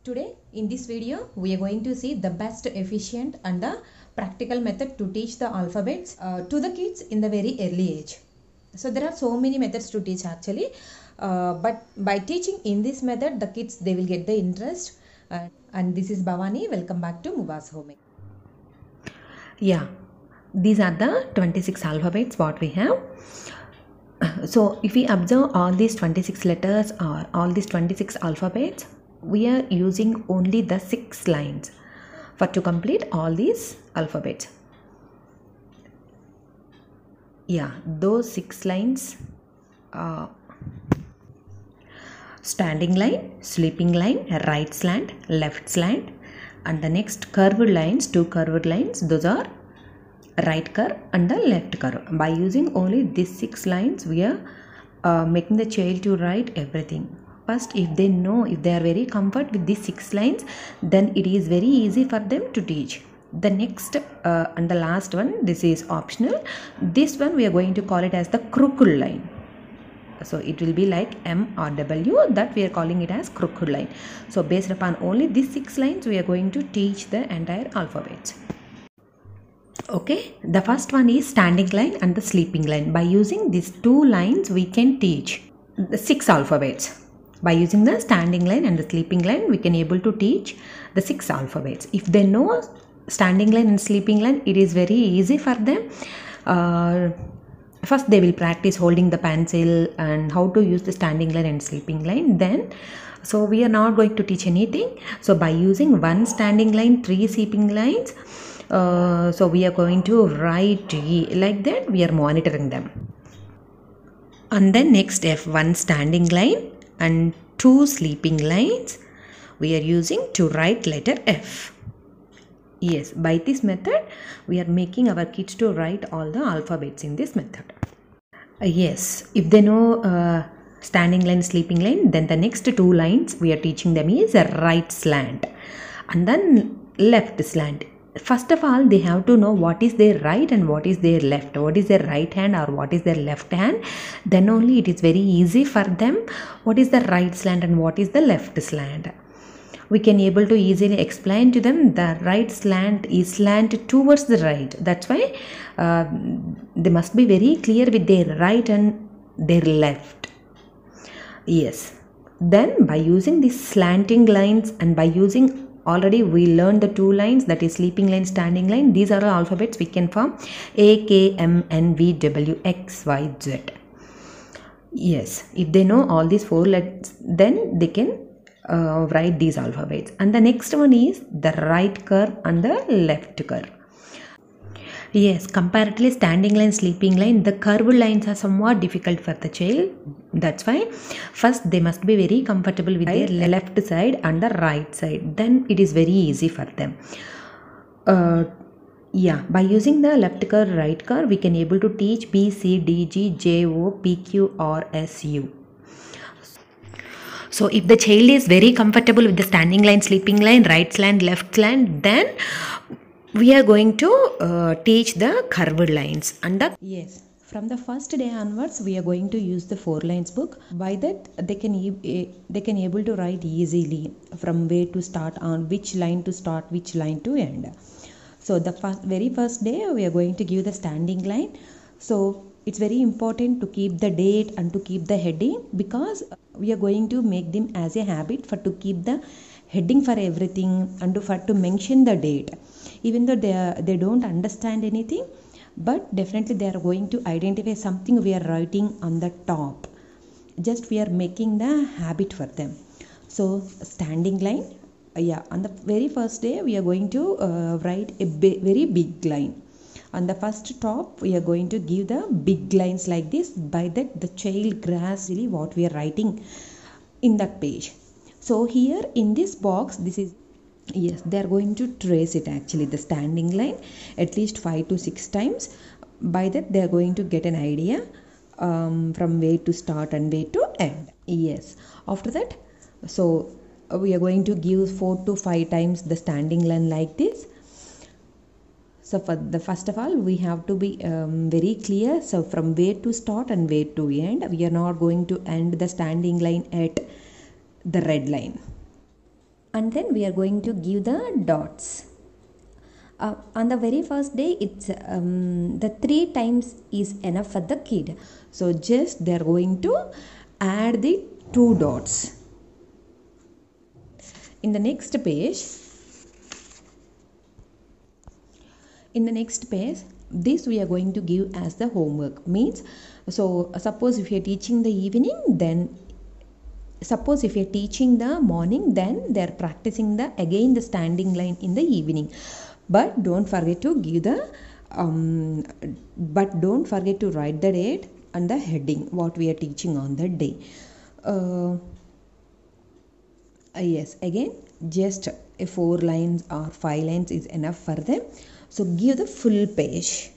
Today in this video we are going to see the best efficient and the practical method to teach the alphabets to the kids in the very early age. So there are so many methods to teach actually, but by teaching in this method the kids they will get the interest. And this is Bhavani. Welcome back to Mubaz Home. Yeah, these are the 26 alphabets what we have. So if we observe all these 26 letters or all these 26 alphabets, we are using only the 6 lines for to complete all these alphabets. Yeah, those 6 lines are standing line, sleeping line, right slant, left slant, and the next curved lines, 2 curved lines, those are right curve and the left curve. By using only these 6 lines, we are making the child to write everything. First, if they know, if they are very comfort with these 6 lines, then it is very easy for them to teach. The next and the last one, this is optional. This one we are going to call it as the crooked line. So it will be like M or W, that we are calling it as crooked line. So based upon only these 6 lines, we are going to teach the entire alphabet. Okay, the first one is standing line and the sleeping line. By using these 2 lines, we can teach the 6 alphabets. By using the standing line and the sleeping line, we can able to teach the 6 alphabets. If they know standing line and sleeping line, it is very easy for them. First, they will practice holding the pencil and how to use the standing line and sleeping line. Then, so we are not going to teach anything. So by using 1 standing line, 3 sleeping lines, so we are going to write like that. We are monitoring them. And then next F, 1 standing line and 2 sleeping lines, we are using to write letter F. Yes, by this method we are making our kids to write all the alphabets in this method. Yes, if they know standing line, sleeping line, then the next 2 lines we are teaching them is a right slant and then left slant. First of all, they have to know what is their right and what is their left, what is their right hand or what is their left hand. Then only it is very easy for them what is the right slant and what is the left slant. We can able to easily explain to them the right slant is slant towards the right. That's why they must be very clear with their right and their left. Yes, then by using these slanting lines and by using, already we learned the 2 lines, that is sleeping line, standing line. These are the alphabets we can form A, K, M, N, V, W, X, Y, Z. Yes, if they know all these 4 letters, then they can write these alphabets. And the next one is the right curve and the left curve. Yes, comparatively standing line, sleeping line, the curved lines are somewhat difficult for the child. That's why first they must be very comfortable with their left side and the right side. Then it is very easy for them. Yeah, by using the left curve, right curve, we can able to teach B, C, D, G, J, O, P, Q, R, S, U. So if the child is very comfortable with the standing line, sleeping line, right slant, left slant, then we are going to teach the curved lines and the Yes, from the first day onwards we are going to use the 4 lines book. By that they can able to write easily from where to start, on which line to start, which line to end. So the very first day we are going to give the standing line. So it's very important to keep the date and to keep the heading, because we are going to make them as a habit for to keep the heading for everything and for to mention the date. Even though they don't understand anything, but definitely they are going to identify something we are writing on the top. Just we are making the habit for them. So standing line, yeah, on the very first day we are going to write a very big line. On the first top we are going to give the big lines like this. By that the child grasps really what we are writing in that page. So here in this box, this is, yes, they are going to trace it actually, the standing line at least 5 to 6 times. By that they are going to get an idea from where to start and where to end. Yes, after that, so we are going to give 4 to 5 times the standing line like this. So for the first of all we have to be very clear. So from where to start and where to end. We are not going to end the standing line at the red line. and then we are going to give the dots. On the very first day, it's the 3 times is enough for the kid, so just they are going to add the 2 dots. In the next page, this we are going to give as the homework. Means, so suppose if you are teaching the evening, then suppose if you are teaching the morning, then they are practicing the standing line in the evening. But don't forget to give the write the date and the heading what we are teaching on that day. Yes, again, just 4 lines or 5 lines is enough for them. So give the full page.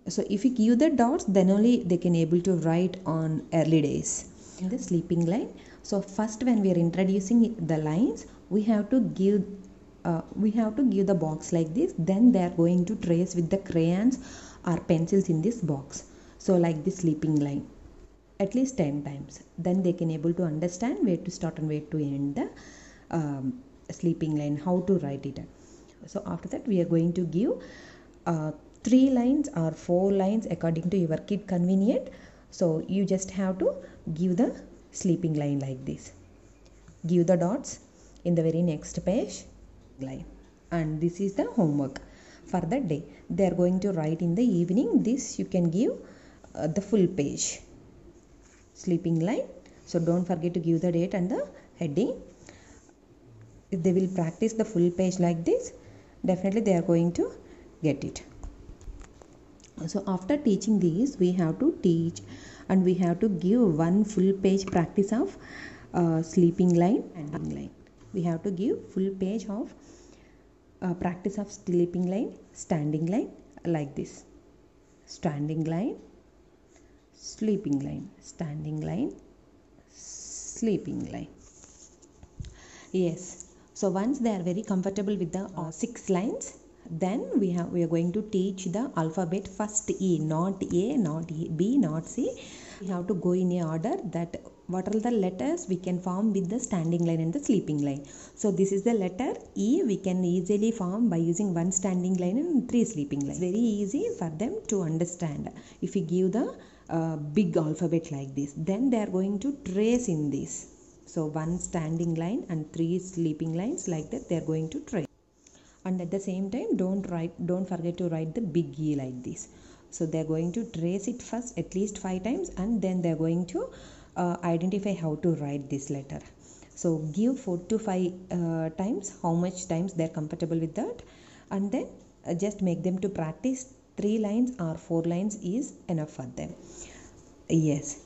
So if you give the dots, then only they can able to write on early days. In the sleeping line, so first when we are introducing the lines, we have to give the box like this. Then they are going to trace with the crayons or pencils in this box. So like the sleeping line, at least 10 times. Then they can able to understand where to start and where to end the sleeping line, how to write it. So after that we are going to give 3 lines or 4 lines according to your kid convenient. So you just have to give the sleeping line like this. Give the dots in the very next page line, and this is the homework for the day. They are going to write in the evening. This you can give the full page sleeping line. So don't forget to give the date and the heading. If they will practice the full page like this, definitely they are going to get it. So after teaching these, we have to teach and we have to give 1 full page practice of sleeping line and standing line. We have to give full page of practice of sleeping line, standing line like this. Standing line, sleeping line, standing line, sleeping line. Yes. So once they are very comfortable with the 6 lines, then we are going to teach the alphabet first E, not A, not B, not C. We have to go in a order that what are the letters we can form with the standing line and the sleeping line. So this is the letter E, we can easily form by using 1 standing line and 3 sleeping lines. Very easy for them to understand. If we give the big alphabet like this, then they are going to trace in this. So 1 standing line and 3 sleeping lines like that they are going to trace. And at the same time, don't forget to write the big E like this. So they are going to trace it first at least 5 times, and then they are going to identify how to write this letter. So give 4 to 5 times, how much times they are comfortable with that, and then just make them to practice 3 lines or 4 lines is enough for them. Yes.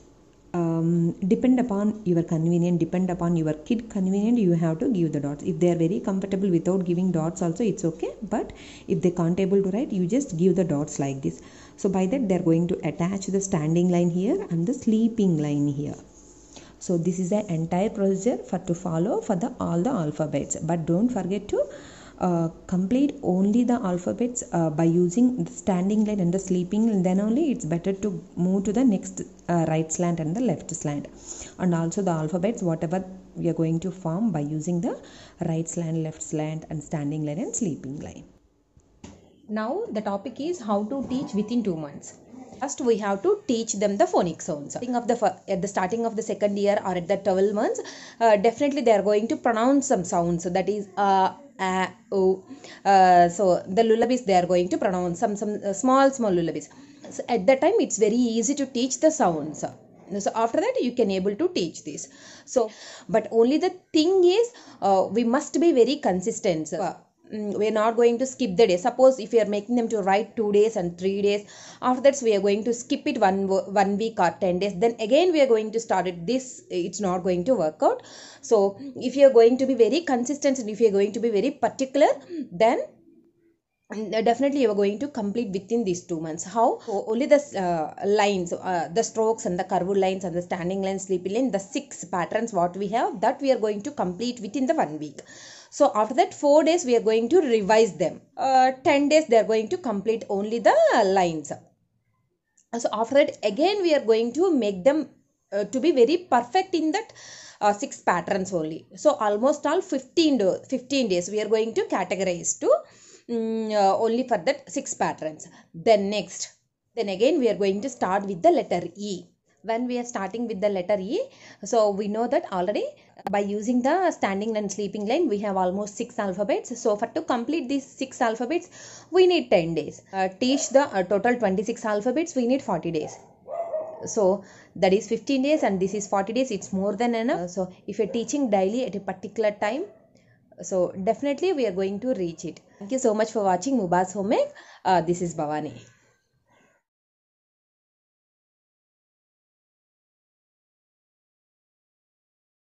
Depend upon your convenient, depend upon your kid convenient, you have to give the dots. If they are very comfortable without giving dots also, it's okay. But if they can't able to write, you just give the dots like this. So by that they are going to attach the standing line here and the sleeping line here. So this is the entire procedure to follow for all the alphabets. But don't forget to complete only the alphabets by using the standing line and the sleeping line. Then only it's better to move to the next right slant and the left slant. And also the alphabets whatever we are going to form by using the right slant, left slant and standing line and sleeping line. Now the topic is how to teach within 2 months. First we have to teach them the phonic sounds. At the starting of the second year or at the 12 months, definitely they are going to pronounce some sounds. That is so the lullabies they are going to pronounce some small lullabies. So at that time it's very easy to teach the sounds. So after that you can able to teach this. So but only the thing is we must be very consistent. We are not going to skip the day. Suppose if we are making them to write 2 days and 3 days, after that we are going to skip it one week or 10 days, then again we are going to start it. This it's not going to work out. So if you are going to be very consistent and if you are going to be very particular, then definitely you are going to complete within these 2 months. How? So only the lines, the strokes and the curved lines and the standing line, sleeping line, the 6 patterns what we have, that we are going to complete within the 1 week. So after that 4 days we are going to revise them. 10 days they are going to complete only the lines. So after that again we are going to make them to be very perfect in that 6 patterns only. So almost all 15 days we are going to categorize to only for that 6 patterns. Then again we are going to start with the letter E. When we are starting with the letter E, so we know that already by using the standing line, sleeping line, we have almost 6 alphabets. So for to complete these 6 alphabets, we need 10 days. Teach the total 26 alphabets, we need 40 days. So that is 15 days and this is 40 days. It's more than enough. So if you're teaching daily at a particular time, so definitely we are going to reach it. Thank you so much for watching Mubaz Homemake. This is Bhavani.